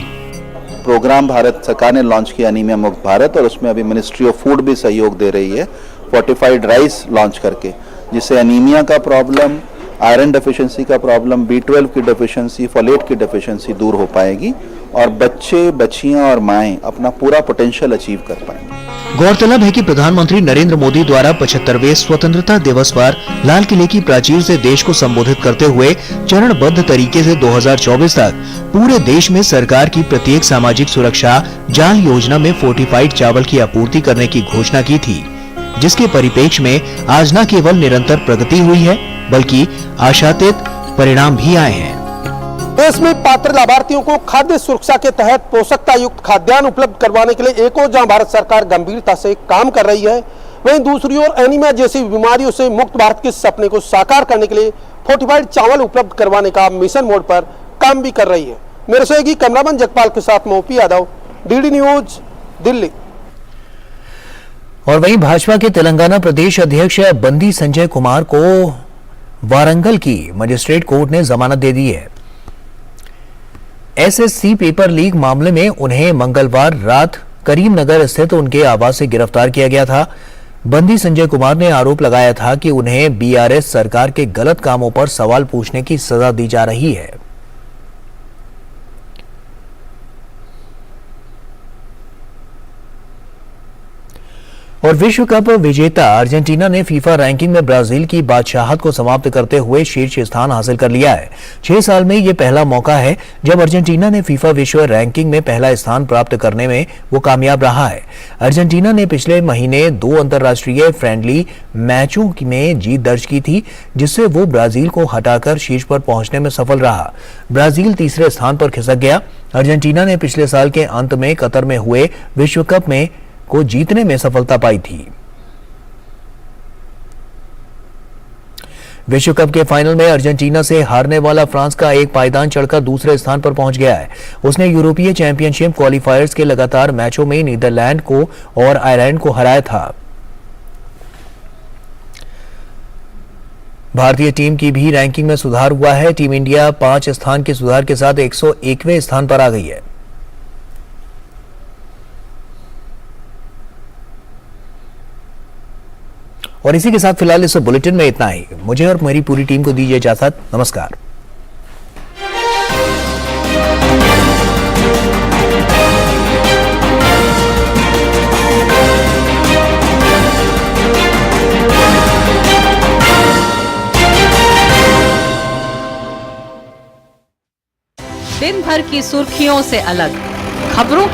प्रोग्राम भारत सरकार ने लॉन्च किया एनीमिया मुक्त भारत, और उसमें अभी मिनिस्ट्री ऑफ फूड भी सहयोग दे रही है फोर्टिफाइड राइस लॉन्च करके, जिससे एनीमिया का प्रॉब्लम, आयरन डेफिशिएंसी का प्रॉब्लम, B12 की डेफिशिएंसी, फोलेट की डेफिशिएंसी दूर हो पाएगी और बच्चे, बच्चियां और माएं अपना पूरा पोटेंशियल अचीव कर पाएंगे। गौरतलब है कि प्रधानमंत्री नरेंद्र मोदी द्वारा 75वें स्वतंत्रता दिवस पर लाल किले की प्राचीर से देश को संबोधित करते हुए चरणबद्ध तरीके से 2024 तक पूरे देश में सरकार की प्रत्येक सामाजिक सुरक्षा जाल योजना में फोर्टिफाइड चावल की आपूर्ति करने की घोषणा की थी, जिसके परिप्रेक्ष्य में आज न केवल निरंतर प्रगति हुई है बल्कि आशातीत परिणाम भी आए हैं। देश में पात्र लाभार्थियों को खाद्य सुरक्षा के तहत पोषकता युक्त खाद्यान्न उपलब्ध करवाने के लिए एक ओर जहां भारत सरकार गंभीरता से काम कर रही है, वहीं दूसरी ओर एनीमिया जैसी बीमारियों से मुक्त भारत के सपने को साकार करने के लिए फोर्टिफाइड चावल उपलब्ध करवाने का मिशन मोड पर काम भी कर रही है। मेरे सहयोगी कैमरामैन जगपाल के साथ OP Yadav, DD news, Delhi. और वहीं भाजपा के तेलंगाना प्रदेश अध्यक्ष बंदी संजय कुमार को वारंगल की मजिस्ट्रेट कोर्ट ने जमानत दे दी है। एसएससी पेपर लीक मामले में उन्हें मंगलवार रात करीमनगर स्थित उनके आवास से गिरफ्तार किया गया था। बंदी संजय कुमार ने आरोप लगाया था कि उन्हें बीआरएस सरकार के गलत कामों पर सवाल पूछने की सजा दी जा रही है। और विश्व कप विजेता अर्जेंटीना ने फीफा रैंकिंग में ब्राजील की बादशाहत को समाप्त करते हुए शीर्ष स्थान हासिल कर लिया है। 6 साल में यह पहला मौका है जब अर्जेंटीना ने फीफा विश्व रैंकिंग में पहला स्थान प्राप्त करने में वो कामयाब रहा है। अर्जेंटीना ने पिछले महीने 2 अंतर्राष्ट्रीय फ्रेंडली मैचों में जीत दर्ज की थी, जिससे वो ब्राजील को हटाकर शीर्ष पर पहुंचने में सफल रहा। ब्राजील तीसरे स्थान पर खिसक गया। अर्जेंटीना ने पिछले साल के अंत में कतर में हुए विश्व कप में को जीतने में सफलता पाई थी। विश्व कप के फाइनल में अर्जेंटीना से हारने वाला फ्रांस का एक पायदान चढ़कर दूसरे स्थान पर पहुंच गया है। उसने यूरोपीय चैंपियनशिप क्वालिफायर्स के लगातार मैचों में नीदरलैंड को और आयरलैंड को हराया था। भारतीय टीम की भी रैंकिंग में सुधार हुआ है। टीम इंडिया 5 स्थान के सुधार के साथ 101वें स्थान पर आ गई है। और इसी के साथ फिलहाल इस बुलेटिन में इतना ही। मुझे और मेरी पूरी टीम को दीजिए इजाजत। नमस्कार। दिन भर की सुर्खियों से अलग खबरों की